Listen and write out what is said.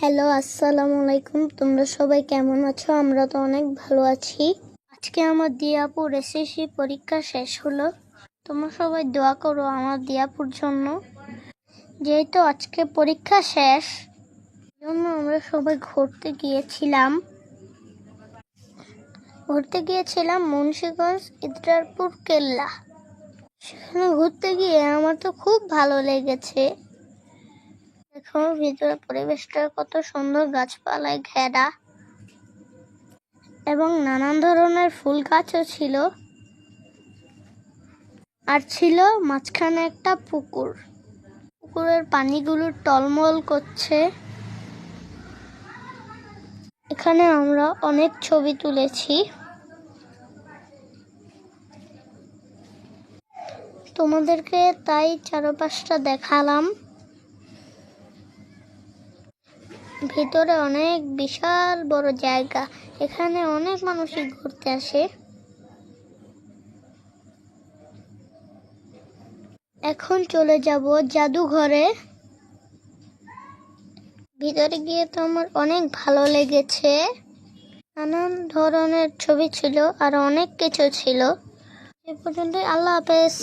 Hello, আসসালামু আলাইকুম। তোমরা সবাই কেমন আছো? আমরা তো অনেক ভালো আছি। আজকে আমার দিয়াপুর এসএসসি পরীক্ষা শেষ হলো। তোমরা সবাই দোয়া করো আমার দিয়াপুর জন্য। যেহেতু আজকে পরীক্ষা শেষ, জন্য আমরা সবাই ঘুরতে গিয়েছিলাম মুন্সিগঞ্জ ইদ্রারপুর কেল্লা। সেখানে ঘুরতে গিয়ে আমার তো খুব ভালো লেগেছে। দেখো ভিতরে পরিবেশটা কত সুন্দর, গাছপালায় ঘেরা এবং নানান ধরনের ফুল গাছও ছিল। আর ছিল মাঝখানে একটা পুকুর। পুকুরের পানিগুলো টলমল করছে। এখানে আমরা অনেক ছবি তুলেছি। তোমাদেরকে তাই চারপাশটা দেখালাম। ভিতরে অনেক বিশাল বড় জায়গা। এখানে অনেক মানুষই ঘুরতে আসে। এখন চলে যাব জাদুঘরে। ভিতরে গিয়ে তো আমার অনেক ভালো লেগেছে। নানান ধরনের ছবি ছিল আর অনেক কিছু ছিল। এ পর্যন্ত, আল্লাহ হাফেজ।